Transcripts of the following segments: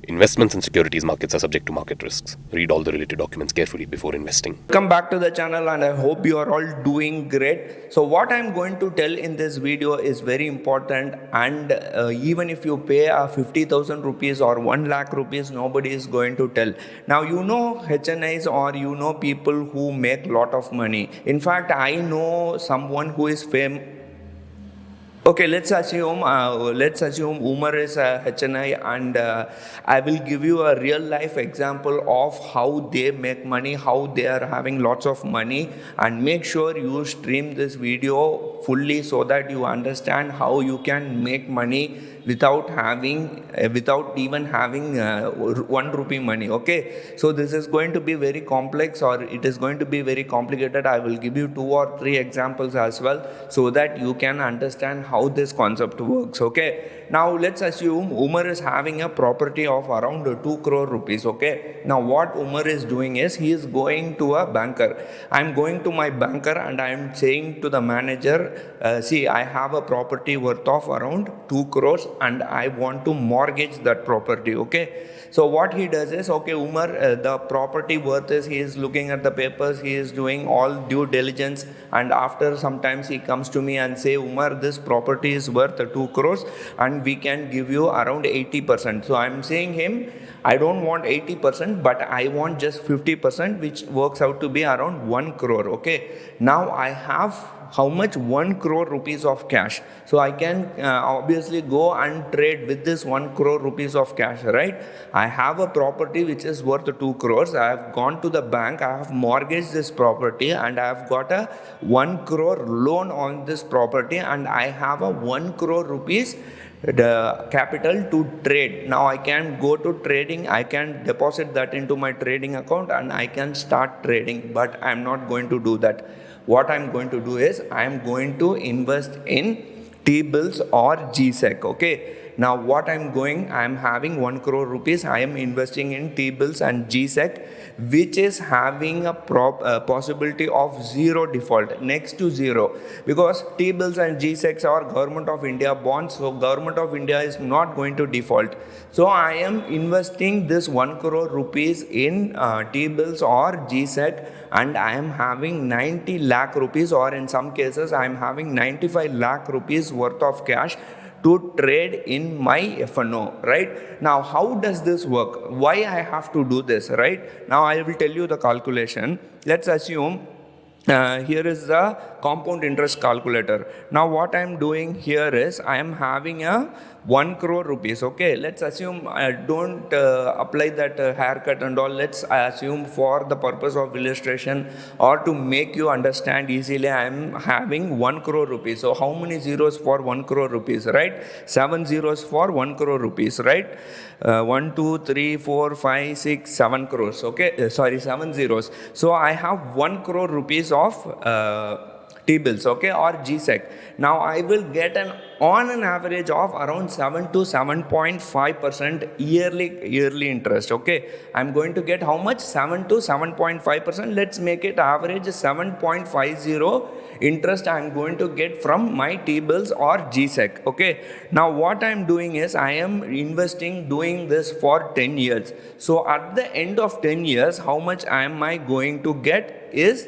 Investments in securities markets are subject to market risks. Read all the related documents carefully before investing. Welcome back to the channel, and I hope you are all doing great. So what I'm going to tell in this video is very important, and even if you pay 50,000 rupees or 1 lakh rupees, nobody is going to tell. Now you know HNIs, or you know people who make lot of money. In fact, I know someone who is famous. Okay, let's assume Umar is a HNI, and I will give you a real life example of how they make money, how they are having lots of money, and make sure you stream this video fully so that you understand how you can make money without even having 1 rupee money. Okay, so this is going to be very complex, or it is going to be very complicated. I will give you 2 or 3 examples as well so that you can understand how this concept works. Okay, now let's assume Umar is having a property of around 2 crore rupees. Okay, now what Umar is doing is he is going to a banker. I'm going to my banker and I'm saying to the manager, see, I have a property worth of around 2 crores and I want to mortgage that property. Okay, so what he does is, okay, Umar, the property worth is, he is looking at the papers, he is doing all due diligence, and after sometimes he comes to me and say, Umar, this property is worth 2 crores and we can give you around 80%. So I'm saying him, I don't want 80%, but I want just 50%, which works out to be around 1 crore. Okay, now I have how much? 1 crore rupees of cash. So I can obviously go and trade with this 1 crore rupees of cash, right? I have a property which is worth 2 crores. I have gone to the bank, I have mortgaged this property, and I have got a 1 crore loan on this property, and I have a 1 crore rupees the capital to trade. Now I can go to trading, I can deposit that into my trading account and I can start trading, but I'm not going to do that. What I'm going to do is I'm going to invest in T-bills or GSEC. Okay, now what I'm having 1 crore rupees, I am investing in T-bills and GSEC, which is having a possibility of zero default, next to zero, because T-bills and GSECs are Government of India bonds, so Government of India is not going to default. So I am investing this 1 crore rupees in T-bills or GSEC, and I am having 90 lakh rupees, or in some cases I am having 95 lakh rupees worth of cash to trade in my FNO, right? Now, how does this work? Why I have to do this, right? Now, I will tell you the calculation. Let's assume here is the compound interest calculator. Now, what I am doing here is I am having a 1 crore rupees. Okay, let's assume I don't apply that haircut and all. Let's assume for the purpose of illustration or to make you understand easily, I am having 1 crore rupees. So how many zeros for 1 crore rupees, right? 7 zeros for 1 crore rupees, right? 1, 2, 3, 4, 5, 6, 7 crores. Okay, sorry, 7 zeros. So I have 1 crore rupees of T-bills, okay, or GSEC. Now I will get on an average of around 7 to 7.5% yearly interest. Okay, I'm going to get how much? 7 to 7.5%. Let's make it average 7.50 interest I'm going to get from my T-bills or GSEC. Okay, now what I'm doing is I am doing this for 10 years. So at the end of 10 years, how much am I going to get is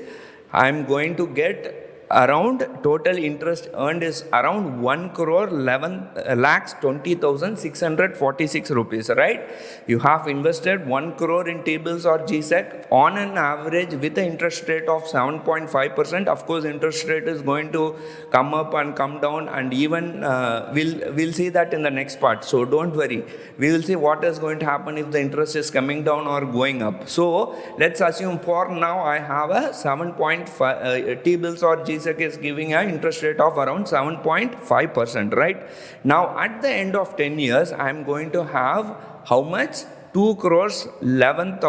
I'm going to get around total interest earned is around 1 crore 11 lakhs 20,646 rupees, right? You have invested 1 crore in T-bills or GSEC on an average with an interest rate of 7.5%. Of course, interest rate is going to come up and come down, and even we'll see that in the next part. So don't worry. We will see what is going to happen if the interest is coming down or going up. So let's assume for now I have a 7.5 T-bills or GSEC is giving an interest rate of around 7.5%, right? Now at the end of 10 years, I am going to have how much? 2 crores 11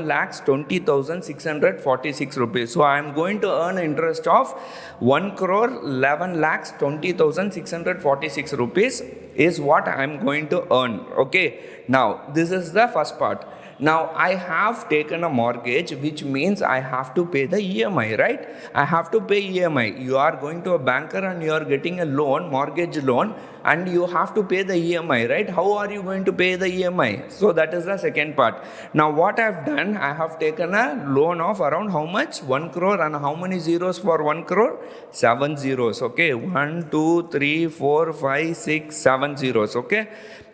lakhs 20,646 rupees. So I am going to earn interest of 1 crore 11 lakhs 20,646 rupees is what I am going to earn. Okay, now this is the first part. Now I have taken a mortgage, which means I have to pay the EMI, right? I have to pay EMI. You are going to a banker and you are getting a loan, mortgage loan, and you have to pay the EMI, right? How are you going to pay the EMI? So that is the second part. Now what I have done, I have taken a loan of around how much? 1 crore, and how many zeros for 1 crore? 7 zeros, okay? 1, 2, 3, 4, 5, 6, 7 zeros, okay?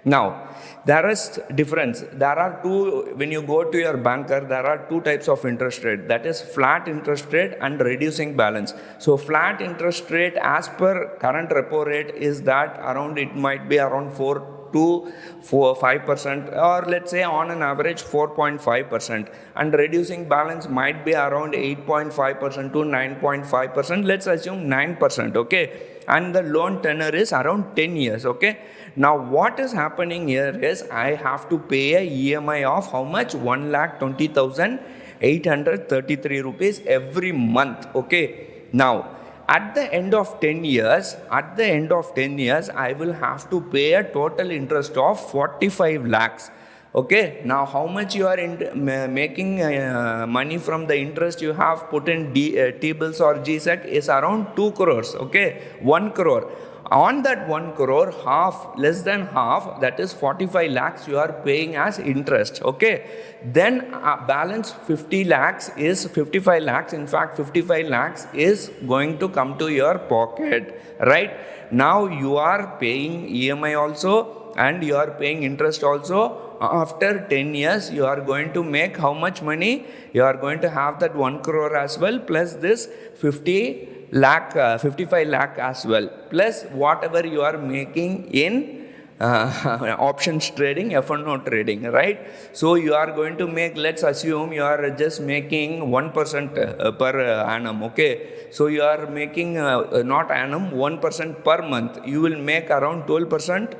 Now, there is difference. There are two, when you go to your banker, there are two types of interest rate. That is flat interest rate and reducing balance. So flat interest rate as per current repo rate is that around, it might be around 4 to 5%, or let's say on an average 4.5%, and reducing balance might be around 8.5% to 9.5%. let's assume 9%, okay, and the loan tenure is around 10 years, okay. Now what is happening here is I have to pay a EMI of how much? 1,20,833 rupees every month, okay. Now at the end of 10 years, I will have to pay a total interest of 45 lakhs. Okay, now how much you are making money from the interest you have put in T-bills or GSEC is around 2 crores, okay, 1 crore. On that 1 crore, half, less than half, that is 45 lakhs you are paying as interest, okay. Then balance 50 lakhs is 55 lakhs. In fact, 55 lakhs is going to come to your pocket, right? Now you are paying EMI also and you are paying interest also. After 10 years, you are going to make how much money? You are going to have that 1 crore as well, plus this 55 lakh as well, plus whatever you are making in options trading, F&O trading, right? So you are going to make, let's assume you are just making 1% per annum, okay? So you are making not annum, 1% per month. You will make around 12%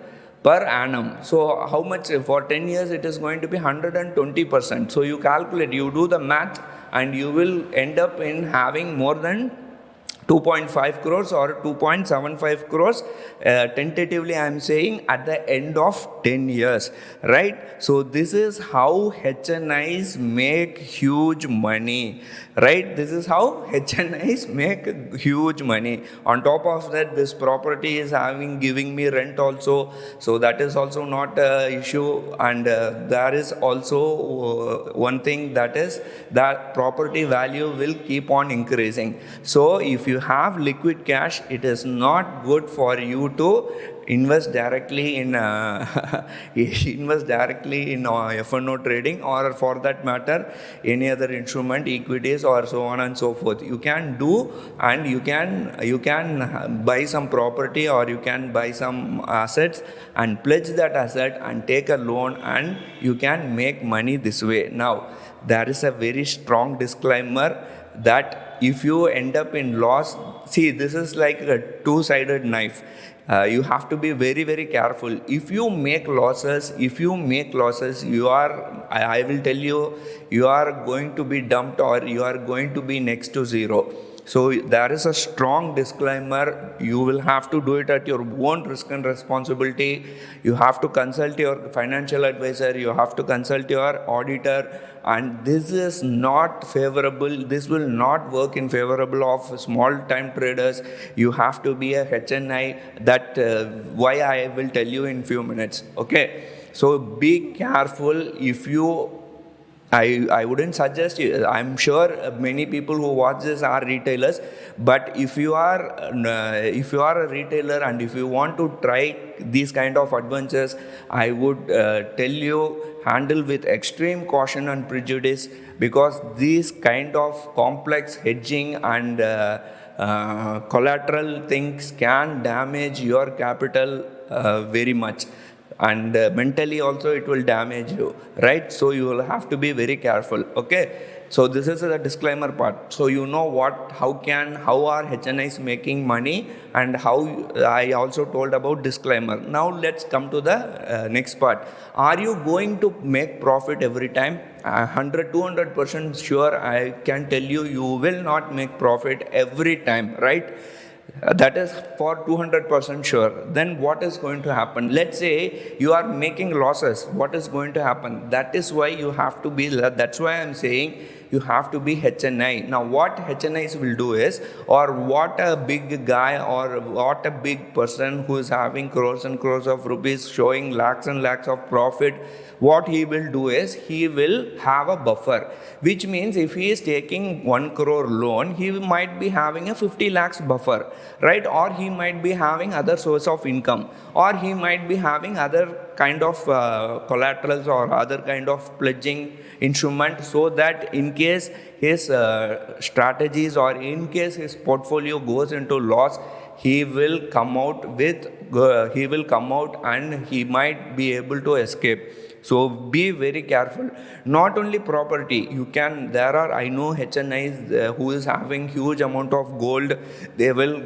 per annum. So how much? For 10 years it is going to be 120%. So you calculate, you do the math, and you will end up in having more than 2.5 crores or 2.75 crores, tentatively I am saying, at the end of 10 years, right? So this is how HNIs make huge money, right? This is how HNIs make huge money. On top of that, this property is giving me rent also, so that is also not an issue. And there is also one thing, that is that property value will keep on increasing. So if you have liquid cash, it is not good for you to invest directly in F&O trading, or for that matter any other instrument, equities or so on and so forth. You can do, and you can buy some property, or you can buy some assets and pledge that asset and take a loan, and you can make money this way. Now there is a very strong disclaimer that if you end up in loss, see, this is like a two-sided knife. You have to be very, very careful. If you make losses, you are, I will tell you, you are going to be dumped, or you are going to be next to zero. So there is a strong disclaimer. You will have to do it at your own risk and responsibility. You have to consult your financial advisor. You have to consult your auditor. And this is not favorable. This will not work in favorable of small time traders. You have to be a HNI. That why I will tell you in few minutes. Okay. So be careful. If you I wouldn't suggest you. I'm sure many people who watch this are retailers, but if you are a retailer and if you want to try these kind of adventures, I would tell you, handle with extreme caution and prejudice, because these kind of complex hedging and collateral things can damage your capital very much. And mentally also it will damage you, right? So you will have to be very careful, okay? So this is the disclaimer part. So you know how are HNIs making money, and how I also told about disclaimer. Now let's come to the next part. Are you going to make profit every time? 200% sure I can tell you, you will not make profit every time, right? That is for 200% sure. Then what is going to happen? Let's say you are making losses. What is going to happen? That is why you have to be, that's why I'm saying you have to be HNI. Now what HNIs will do is, or what a big guy or what a big person who is having crores and crores of rupees showing lakhs and lakhs of profit, what he will do is he will have a buffer, which means if he is taking 1 crore loan, he might be having a 50 lakhs buffer, right? Or he might be having other source of income, or he might be having other kind of collaterals or other kind of pledging instrument, so that in case his strategies or in case his portfolio goes into loss, he will come out and he might be able to escape. So be very careful. Not only property, I know HNIs who is having huge amount of gold, they will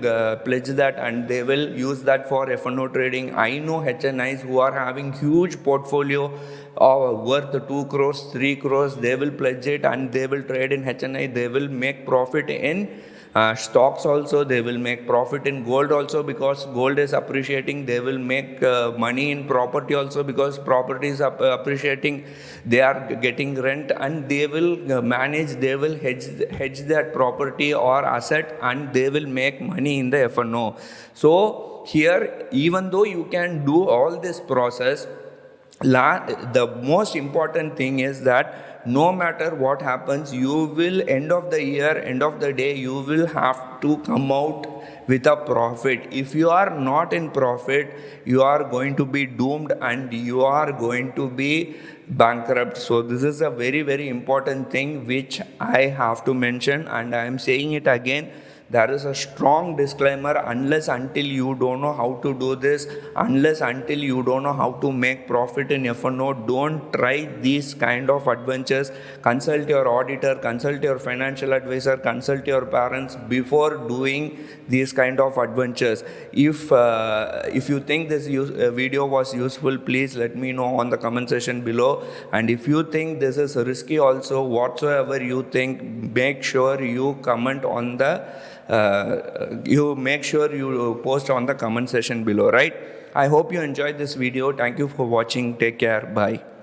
pledge that and they will use that for F&O trading. I know HNIs who are having huge portfolio worth 2 crores, 3 crores, they will pledge it and they will trade in HNI. They will make profit in stocks also, they will make profit in gold also, because gold is appreciating. They will make money in property also, because property is appreciating. They are getting rent and they will they will hedge that property or asset and they will make money in the F&O. So here, even though you can do all this process, the most important thing is that no matter what happens, you will end of the year, end of the day, you will have to come out with a profit. If you are not in profit, you are going to be doomed and you are going to be bankrupt. So this is a very, very important thing which I have to mention, and I am saying it again. There is a strong disclaimer: unless until you don't know how to do this, unless until you don't know how to make profit in F&O, don't try these kind of adventures. Consult your auditor, consult your financial advisor, consult your parents before doing these kind of adventures. If you think this video was useful, please let me know on the comment section below. And if you think this is risky also, whatsoever you think, make sure you comment on the you make sure you post on the comment section below, right? I hope you enjoyed this video. Thank you for watching. Take care. Bye.